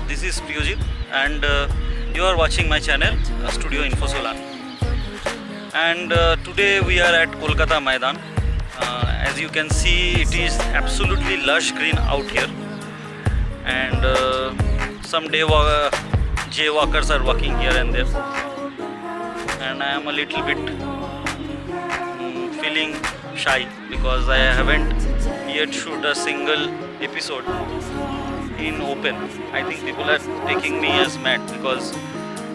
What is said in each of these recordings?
This is Piyojit, and you are watching my channel, Studio Info Solan. And today we are at Kolkata Maidan. As you can see, it is absolutely lush green out here, and some jaywalkers are walking here and there. And I am a little bit feeling shy because I haven't yet shoot a single episode in open. I think people are taking me as mad because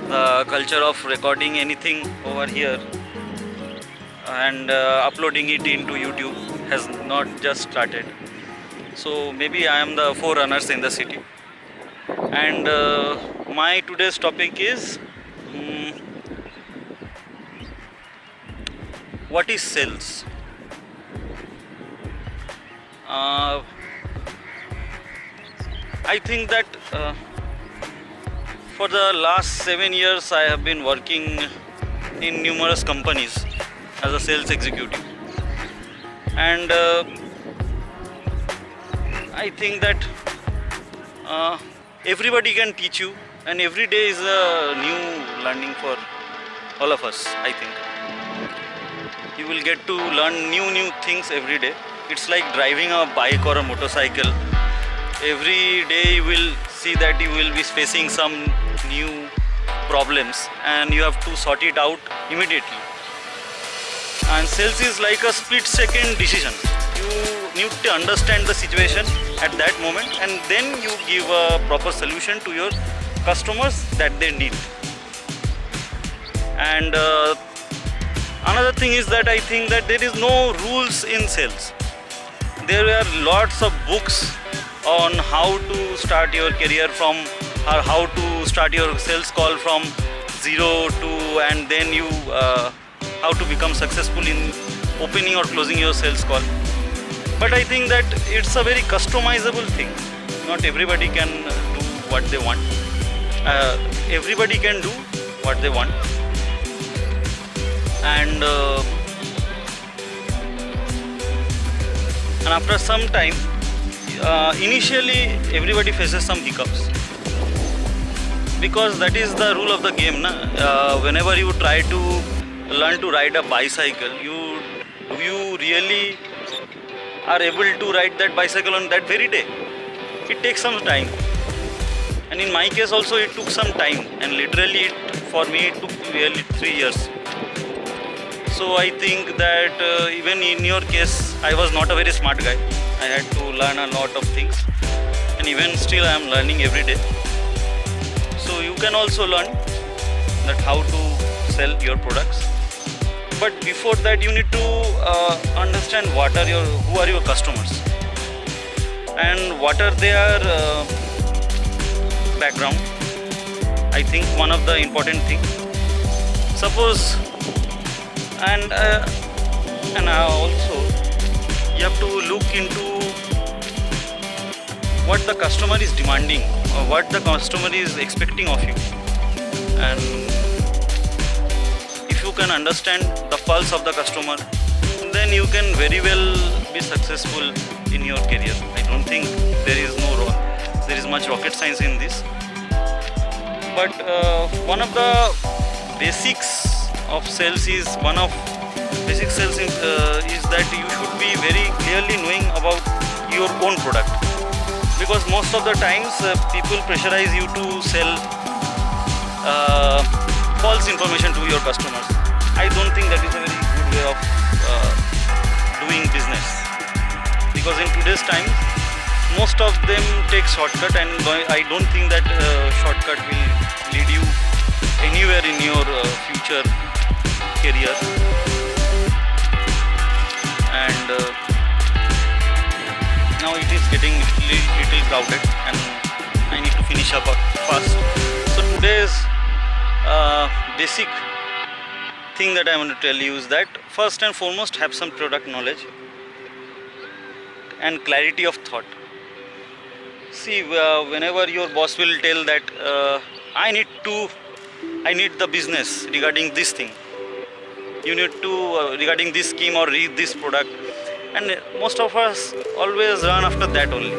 the culture of recording anything over here and uploading it into YouTube has not just started. So maybe I am the forerunners in the city. And my today's topic is what is sales? I think that for the last 7 years I have been working in numerous companies as a sales executive, and I think that everybody can teach you, and every day is a new learning for all of us. I think you will get to learn new things every day. It's like driving a bike or a motorcycle. Every day you will see that you will be facing some new problems and you have to sort it out immediately. And sales is like a split-second decision. You need to understand the situation at that moment, and then you give a proper solution to your customers that they need. And another thing is that I think that there is no rules in sales. There are lots of books on how to start your career from, or how to start your sales call from zero to, and then you how to become successful in opening or closing your sales call. But I think that it's a very customizable thing. Not everybody can do what they want. Everybody can do what they want. And after some time, initially everybody faces some hiccups, because that is the rule of the game, na? Whenever you try to learn to ride a bicycle, you really are able to ride that bicycle on that very day. It takes some time, and in my case also it took some time, and literally for me it took really 3 years. So I think that even in your case, I was not a very smart guy. I had to learn a lot of things, and even still I am learning every day. So you can also learn that how to sell your products. But before that, you need to understand who are your customers, and what are their background. I think one of the important things. Suppose, and also you have to look into what the customer is demanding or what the customer is expecting of you. And if you can understand the pulse of the customer, then you can very well be successful in your career. I don't think there is much rocket science in this. But one of the basics of sales is that you should be very clearly knowing about your own product, because most of the times people pressurize you to sell false information to your customers. I don't think that is a very good way of doing business, because in today's time most of them take shortcut, and I don't think that shortcut will lead you anywhere in your future career. And now it is getting little crowded, and I need to finish up fast. So today's basic thing that I want to tell you is that first and foremost, have some product knowledge and clarity of thought. See, whenever your boss will tell that I need the business regarding this thing, you need to regarding this scheme or read this product, and most of us always run after that only.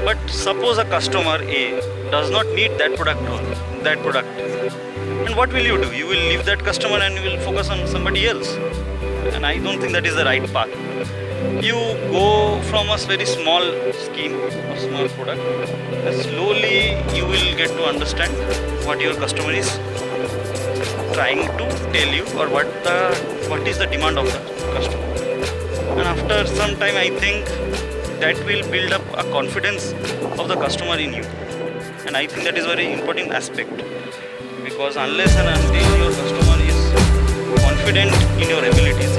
But suppose a customer A does not need that product. And what will you do? You will leave that customer and you will focus on somebody else. And I don't think that is the right path. You go from a very small scheme, a small product, and slowly you will get to understand what your customer is trying to tell you, or what is the demand of the customer. And after some time, I think that will build up a confidence of the customer in you. And I think that is very important aspect, because unless and until your customer is confident in your abilities,